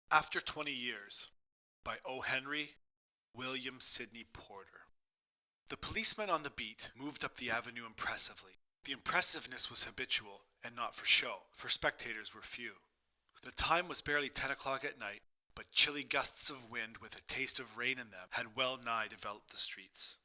After 20 Years by O. Henry, William Sidney Porter. The policeman on the beat moved up the avenue impressively. The impressiveness was habitual and not for show, for spectators were few. The time was barely 10 o'clock at night, but chilly gusts of wind with a taste of rain in them had well nigh developed the streets.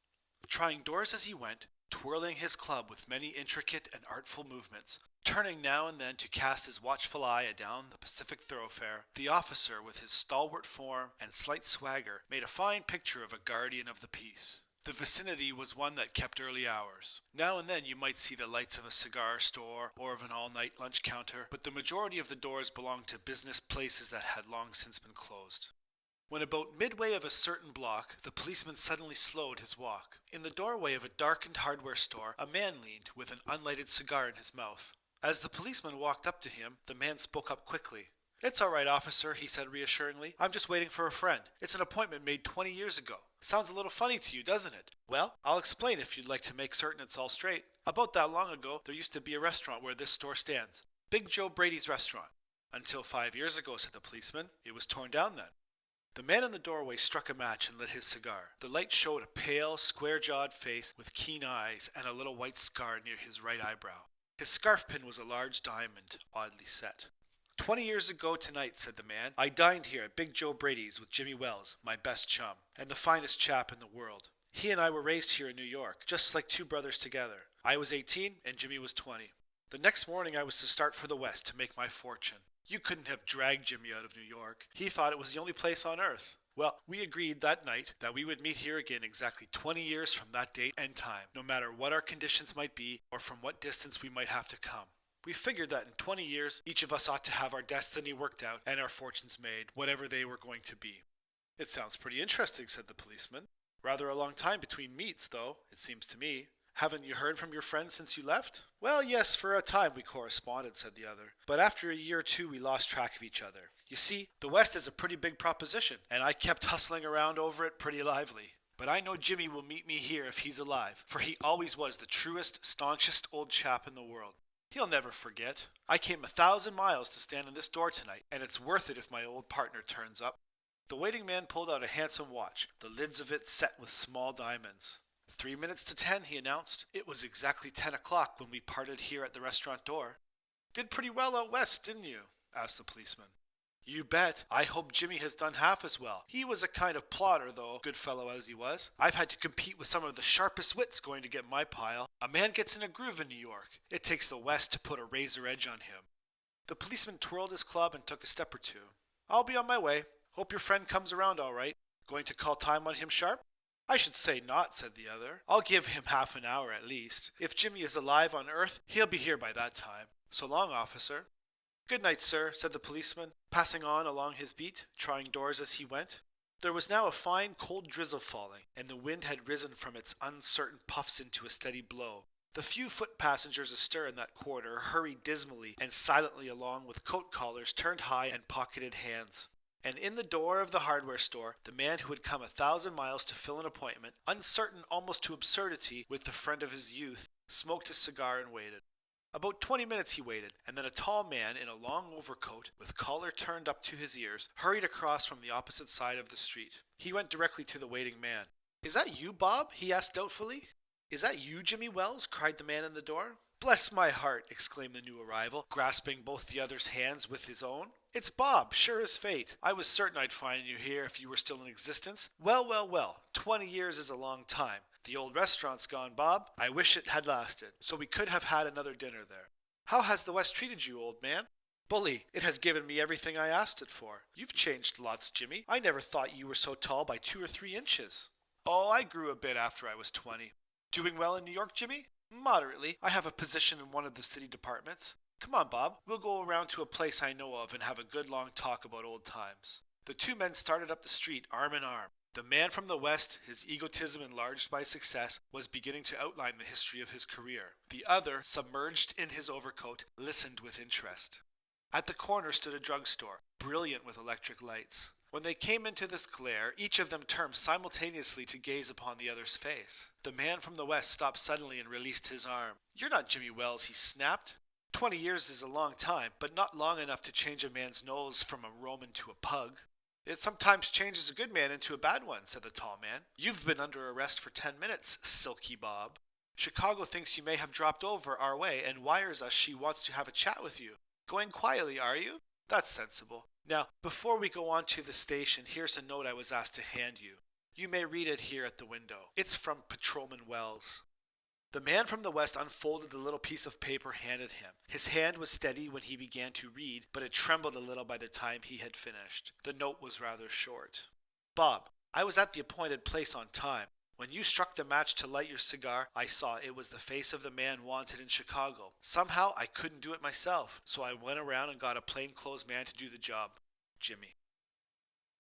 Trying doors as he went, twirling his club with many intricate and artful movements, turning now and then to cast his watchful eye adown the Pacific thoroughfare, the officer, with his stalwart form and slight swagger, made a fine picture of a guardian of the peace. The vicinity was one that kept early hours. Now and then you might see the lights of a cigar store or of an all-night lunch counter, but the majority of the doors belonged to business places that had long since been closed. When about midway of a certain block, the policeman suddenly slowed his walk. In the doorway of a darkened hardware store, a man leaned, with an unlighted cigar in his mouth. As the policeman walked up to him, the man spoke up quickly. "It's all right, officer," he said reassuringly. "I'm just waiting for a friend. It's an appointment made 20 years ago. Sounds a little funny to you, doesn't it? Well, I'll explain if you'd like to make certain it's all straight. About that long ago, there used to be a restaurant where this store stands. Big Joe Brady's restaurant. Until 5 years ago," said the policeman. "It was torn down then." The man in the doorway struck a match and lit his cigar. The light showed a pale, square-jawed face with keen eyes and a little white scar near his right eyebrow. His scarf pin was a large diamond, oddly set. 20 years ago tonight," said the man, "I dined here at Big Joe Brady's with Jimmy Wells, my best chum, and the finest chap in the world. He and I were raised here in New York, just like two brothers together. I was 18 and Jimmy was 20. The next morning I was to start for the West to make my fortune. You couldn't have dragged Jimmy out of New York. He thought it was the only place on earth. Well, we agreed that night that we would meet here again exactly 20 years from that date and time, no matter what our conditions might be or from what distance we might have to come. We figured that in 20 years, each of us ought to have our destiny worked out and our fortunes made, whatever they were going to be." "It sounds pretty interesting," said the policeman. "Rather a long time between meets, though, it seems to me. Haven't you heard from your friend since you left?" "Well, yes, for a time we corresponded," said the other. "But after a year or two we lost track of each other. You see, the West is a pretty big proposition, and I kept hustling around over it pretty lively. But I know Jimmy will meet me here if he's alive, for he always was the truest, staunchest old chap in the world. He'll never forget. I came 1,000 miles to stand in this door tonight, and it's worth it if my old partner turns up." The waiting man pulled out a handsome watch, the lids of it set with small diamonds. 3 minutes to 10, he announced. It was exactly 10 o'clock when we parted here at the restaurant door. "Did pretty well out west, didn't you?" asked the policeman. "You bet. I hope Jimmy has done half as well. He was a kind of plodder, though, good fellow as he was. I've had to compete with some of the sharpest wits going to get my pile. A man gets in a groove in New York. It takes the West to put a razor edge on him." The policeman twirled his club and took a step or two. "I'll be on my way. Hope your friend comes around all right. Going to call time on him sharp?" "I should say not," said the other. "I'll give him half an hour at least. If Jimmy is alive on earth, he'll be here by that time. So long, officer." "Good night, sir," said the policeman, passing on along his beat, trying doors as he went. There was now a fine cold drizzle falling, and the wind had risen from its uncertain puffs into a steady blow. The few foot passengers astir in that quarter hurried dismally and silently along with coat collars turned high and pocketed hands. And in the door of the hardware store, the man who had come 1,000 miles to fill an appointment, uncertain almost to absurdity, with the friend of his youth, smoked his cigar and waited. About 20 minutes he waited, and then a tall man in a long overcoat, with collar turned up to his ears, hurried across from the opposite side of the street. He went directly to the waiting man. "Is that you, Bob?" he asked doubtfully. "Is that you, Jimmy Wells?" cried the man in the door. "Bless my heart!" exclaimed the new arrival, grasping both the other's hands with his own. "It's Bob, sure as fate. I was certain I'd find you here if you were still in existence. Well, well, well, 20 years is a long time. The old restaurant's gone, Bob. I wish it had lasted, so we could have had another dinner there. How has the West treated you, old man?" "Bully. It has given me everything I asked it for. You've changed lots, Jimmy. I never thought you were so tall by 2 or 3 inches." "Oh, I grew a bit after I was 20. Doing well in New York, Jimmy?" "Moderately. I have a position in one of the city departments. Come on, Bob. We'll go around to a place I know of and have a good long talk about old times." The two men started up the street arm in arm. The man from the West, his egotism enlarged by success, was beginning to outline the history of his career. The other, submerged in his overcoat, listened with interest. At the corner stood a drugstore, brilliant with electric lights. When they came into this glare, each of them turned simultaneously to gaze upon the other's face. The man from the West stopped suddenly and released his arm. "You're not Jimmy Wells," he snapped. 20 years is a long time, but not long enough to change a man's nose from a Roman to a pug. It sometimes changes a good man into a bad one, said the tall man. You've been under arrest for 10 minutes, Silky Bob. Chicago thinks you may have dropped over our way and wires us she wants to have a chat with you. Going quietly, are you? That's sensible. Now, before we go on to the station, here's a note I was asked to hand you. You may read it here at the window. It's from Patrolman Wells. The man from the west unfolded the little piece of paper handed him. His hand was steady when he began to read, but it trembled a little by the time he had finished. The note was rather short. Bob, I was at the appointed place on time. When you struck the match to light your cigar, I saw it was the face of the man wanted in Chicago. Somehow I couldn't do it myself, so I went around and got a plainclothes man to do the job. Jimmy.